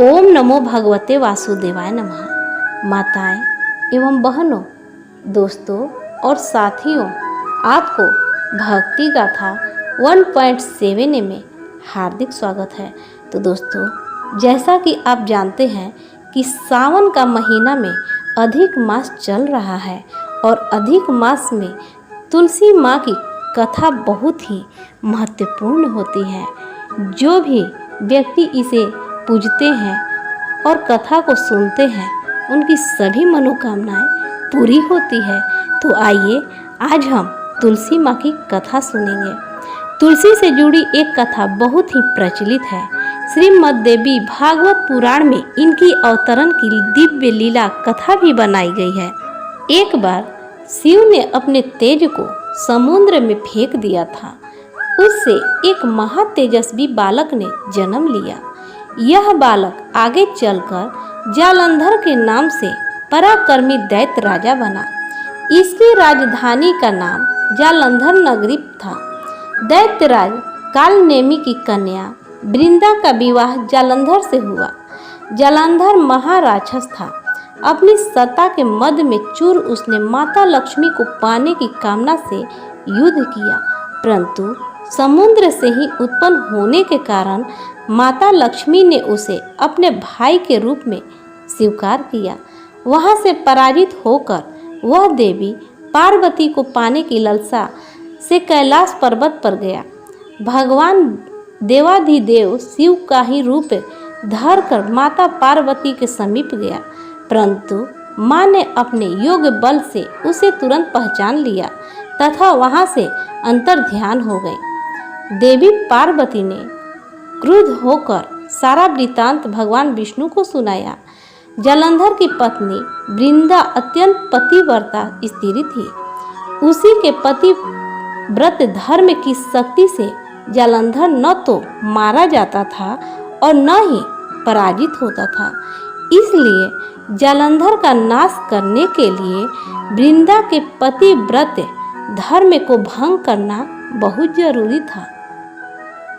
ओम नमो भगवते वासुदेवाय नमः। माताएं एवं बहनों, दोस्तों और साथियों, आपको भक्ति गाथा 1.7 में हार्दिक स्वागत है। तो दोस्तों, जैसा कि आप जानते हैं कि सावन का महीना में अधिक मास चल रहा है और अधिक मास में तुलसी माँ की कथा बहुत ही महत्वपूर्ण होती है। जो भी व्यक्ति इसे पूजते हैं और कथा को सुनते हैं, उनकी सभी मनोकामनाएं पूरी होती है। तो आइए आज हम तुलसी माँ की कथा सुनेंगे। तुलसी से जुड़ी एक कथा बहुत ही प्रचलित है। श्रीमद् देवी भागवत पुराण में इनकी अवतरण की दिव्य लीला कथा भी बनाई गई है। एक बार शिव ने अपने तेज को समुद्र में फेंक दिया था। उससे एक महातेजस्वी बालक ने जन्म लिया। यह बालक आगे चलकर जालंधर के नाम से पराक्रमी दैत्य राजा बना। इसकी राजधानी का नाम जालंधर नगरी था। दैत्यराज कालनेमी की कन्या वृंदा का विवाह जालंधर से हुआ। जालंधर महाराक्षस था। अपनी सत्ता के मद में चूर उसने माता लक्ष्मी को पाने की कामना से युद्ध किया, परंतु समुद्र से ही उत्पन्न होने के कारण माता लक्ष्मी ने उसे अपने भाई के रूप में स्वीकार किया। वहां से पराजित होकर वह देवी पार्वती को पाने की लालसा से कैलाश पर्वत पर गया। भगवान देवाधिदेव शिव का ही रूप धरकर माता पार्वती के समीप गया, परंतु माँ ने अपने योग बल से उसे तुरंत पहचान लिया तथा वहां से अंतर ध्यान हो गए। देवी पार्वती ने क्रुद्ध होकर सारा वृतांत भगवान विष्णु को सुनाया। जालंधर की पत्नी वृंदा अत्यंत पतिव्रता स्त्री थी। उसी के पति व्रत धर्म की शक्ति से जालंधर न तो मारा जाता था और न ही पराजित होता था। इसलिए जालंधर का नाश करने के लिए वृंदा के पति व्रत धर्म को भंग करना बहुत जरूरी था।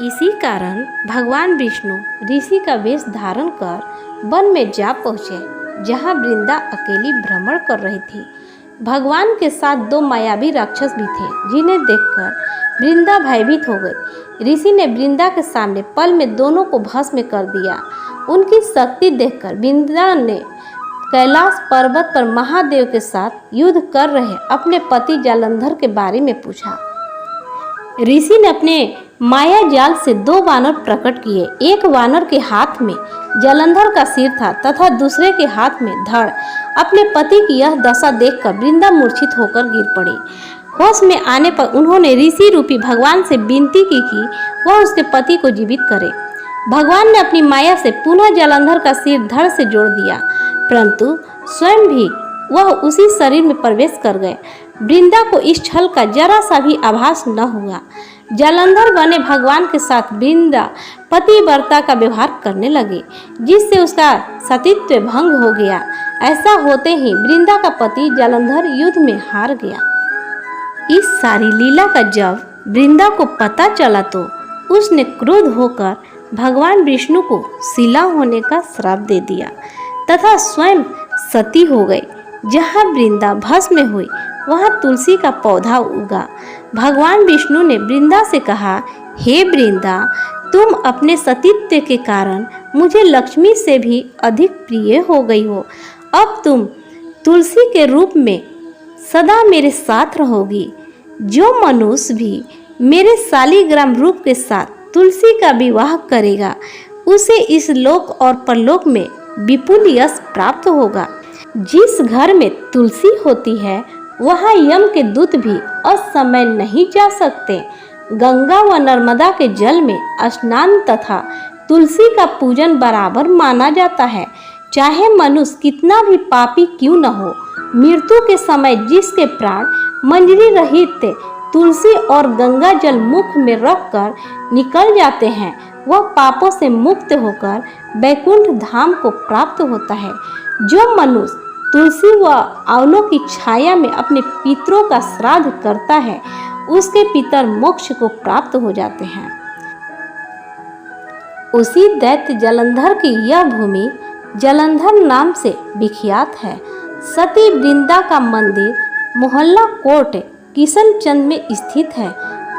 इसी कारण भगवान विष्णु ऋषि का वेश धारण कर वन में जा पहुँचे, जहाँ वृंदा अकेली भ्रमण कर रही थी। भगवान के साथ दो मायावी राक्षस भी थे, जिन्हें देखकर वृंदा भयभीत हो गई। ऋषि ने वृंदा के सामने पल में दोनों को भस्म कर दिया। उनकी शक्ति देखकर वृंदा ने कैलाश पर्वत पर महादेव के साथ युद्ध कर रहे अपने पति जालंधर के बारे में पूछा। ऋषि ने अपने माया जाल से दो वानर प्रकट किए। एक वानर के हाथ में जालंधर का सिर था तथा दूसरे के हाथ में धड़। अपने पति की यह दशा देखकर वृंदा मूर्छित होकर गिर पड़ी। होश में आने पर उन्होंने ऋषि रूपी भगवान से विनती की कि वह उसके पति को जीवित करे। भगवान ने अपनी माया से पुनः जालंधर का सिर धड़ से जोड़ दिया, परंतु स्वयं भी वह उसी शरीर में प्रवेश कर गए। वृंदा को इस छल का जरा सा भी आभास न हुआ। जालंधर बने भगवान के साथ वृंदा पतिव्रता का व्यवहार करने लगे, जिससे उसका सतीत्व भंग हो गया। ऐसा होते ही वृंदा का पति जालंधर युद्ध में हार गया। इस सारी लीला का जब वृंदा को पता चला तो उसने क्रोध होकर भगवान विष्णु को शिला होने का श्राप दे दिया तथा स्वयं सती हो गई। जहाँ वृंदा भस्म हुई, वहाँ तुलसी का पौधा उगा। भगवान विष्णु ने वृंदा से कहा, हे वृंदा, तुम अपने सतीत्व के कारण मुझे लक्ष्मी से भी अधिक प्रिय हो गई हो। अब तुम तुलसी के रूप में सदा मेरे साथ रहोगी। जो मनुष्य भी मेरे शालिग्राम रूप के साथ तुलसी का विवाह करेगा, उसे इस लोक और परलोक में विपुल यश प्राप्त होगा। जिस घर में तुलसी होती है, वहाँ यम के दूत भी असमय नहीं जा सकते। गंगा व नर्मदा के जल में स्नान तथा तुलसी का पूजन बराबर माना जाता है। चाहे मनुष्य कितना भी पापी क्यों न हो, मृत्यु के समय जिसके प्राण मंजरी रहित तुलसी और गंगा जल मुख में रखकर निकल जाते हैं, वह पापों से मुक्त होकर वैकुंठ धाम को प्राप्त होता है। जो मनुष्य तुलसी व आंवलों की छाया में अपने पितरों का श्राद्ध करता है, उसके पितर मोक्ष को प्राप्त हो जाते हैं। उसी दैत्य जलंधर की यह भूमि जलंधर नाम से विख्यात है। सती वृंदा का मंदिर मोहल्ला कोट किशनचंद में स्थित है।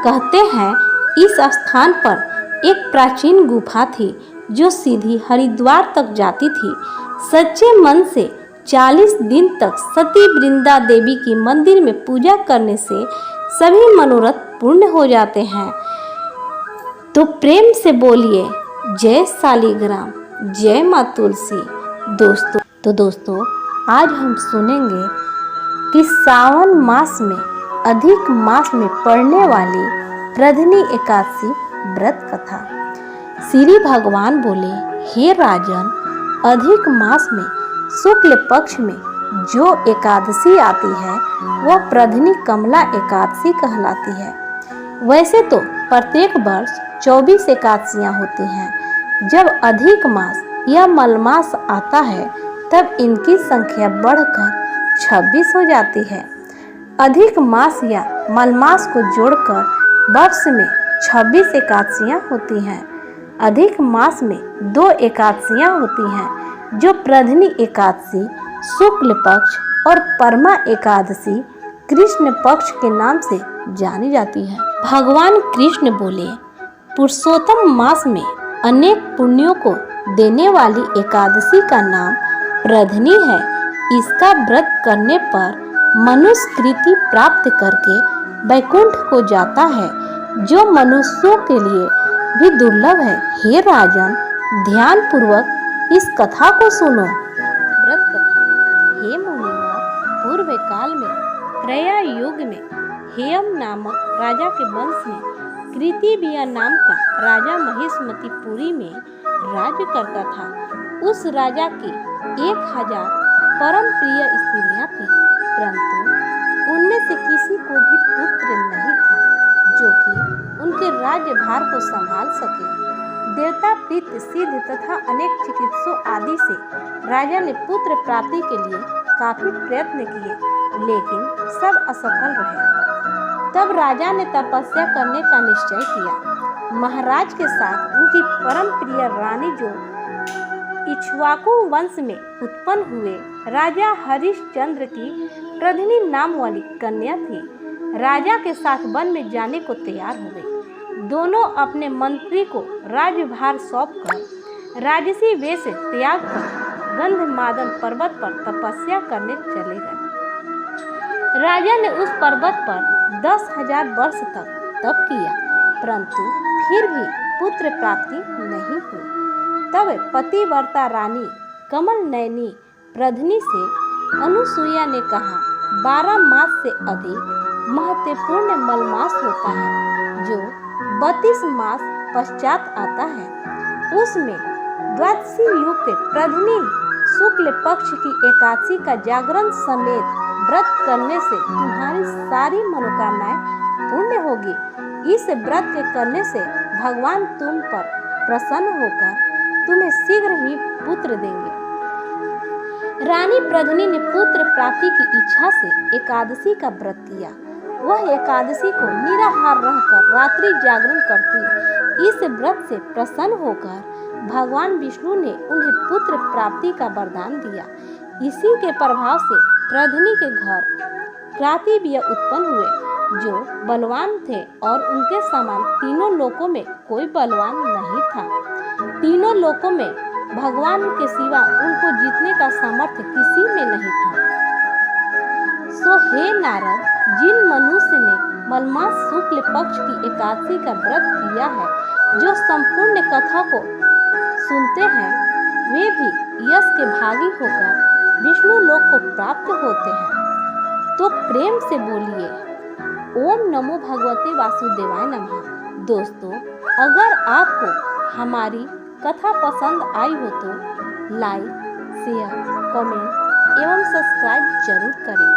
कहते हैं इस स्थान पर एक प्राचीन गुफा थी जो सीधी हरिद्वार तक जाती थी। सच्चे मन से 40 दिन तक सती वृंदा देवी की मंदिर में पूजा करने से सभी मनोरथ पूर्ण हो जाते हैं। तो प्रेम से बोलिए जय शालिग्राम, जय माँ तुलसी। दोस्तों आज हम सुनेंगे कि सावन मास में अधिक मास में पड़ने वाली प्रधनी एकादशी व्रत कथा। श्री भगवान बोले, हे राजन, अधिक मास में शुक्ल पक्ष में जो एकादशी आती है वह प्रधनी कमला एकादशी कहलाती है। वैसे तो प्रत्येक वर्ष 24 एकादशियाँ होती हैं। जब अधिक मास या मलमास आता है तब इनकी संख्या बढ़कर 26 हो जाती है। अधिक मास या मलमास को जोड़कर वर्ष में 26 एकादशियाँ होती हैं। अधिक मास में 2 एकादशियाँ होती हैं जो प्रधनी एकादशी शुक्ल पक्ष और परमा एकादशी कृष्ण पक्ष के नाम से जानी जाती है। भगवान कृष्ण बोले, पुरुषोत्तम मास में अनेक पुण्यों को देने वाली एकादशी का नाम प्रधनी है। इसका व्रत करने पर मनुष्य कृति प्राप्त करके वैकुंठ को जाता है, जो मनुष्यों के लिए भी दुर्लभ है। हे राजन, ध्यान पूर्वक इस कथा को सुनो। व्रत कथा। हे मुनिवर, पूर्व काल में त्रया युग में हेयम नामक राजा के वंश में कृतिविया नाम का राजा महिष्मतिपुरी में राज्य करता था। उस राजा की 1000 परम प्रिय स्त्रियां थीं, परंतु उनमें से किसी को भी पुत्र नहीं था जो कि उनके राज्यभार को संभाल सके। देवता प्रीत सिद्ध तथा अनेक चिकित्सों आदि से राजा ने पुत्र प्राप्ति के लिए काफी प्रयत्न किए, लेकिन सब असफल रहे। तब राजा ने तपस्या करने का निश्चय किया। महाराज के साथ उनकी परम प्रिय रानी जो इक्ष्वाकु वंश में उत्पन्न हुए राजा हरिश्चंद्र की प्रधनी नाम वाली कन्या थी, राजा के साथ वन में जाने को तैयार हो गई। दोनों अपने मंत्री को राज्यभार सौंपकर राजसी वेश त्याग कर गंधमादन पर्वत पर तपस्या करने चले गए। राजा ने उस पर्वत पर 10,000 वर्ष तक तप किया, परंतु फिर भी पुत्र प्राप्ति नहीं हुई। तब पतिव्रता रानी कमल नयनी प्रधनी से अनुसुईया ने कहा, 12 मास से अधिक महत्वपूर्ण मलमास होता है जो 32 मास पश्चात आता है। उसमें द्वादशी युक्त प्रधनी शुक्ल पक्ष की एकादशी का जागरण समेत व्रत करने से तुम्हारी सारी मनोकामनाएं पूर्ण होगी। इस व्रत के करने से भगवान तुम पर प्रसन्न होकर तुम्हें शीघ्र ही पुत्र देंगे। रानी प्रधनी ने पुत्र प्राप्ति की इच्छा से एकादशी का व्रत किया। वह एकादशी को निराहार रहकर रात्रि जागरण करती। इस व्रत से प्रसन्न होकर भगवान विष्णु ने उन्हें पुत्र प्राप्ति का वरदान दिया। इसी के प्रभाव से प्रधनी के घर कृतिविया उत्पन्न हुए जो बलवान थे और उनके समान तीनों लोकों में कोई बलवान नहीं था। तीनों लोकों में भगवान के सिवा उनको जीतने का सामर्थ्य किसी में नहीं था। सो हे नारद, जिन मनुष्य ने मलमास शुक्ल पक्ष की एकादशी का व्रत किया है, जो संपूर्ण कथा को सुनते हैं, वे भी यश के भागी होकर विष्णु लोक को प्राप्त होते हैं। तो प्रेम से बोलिए ओम नमो भगवते वासुदेवाय नमः। दोस्तों, अगर आपको हमारी कथा पसंद आई हो तो लाइक, शेयर, कमेंट एवं सब्सक्राइब जरूर करें।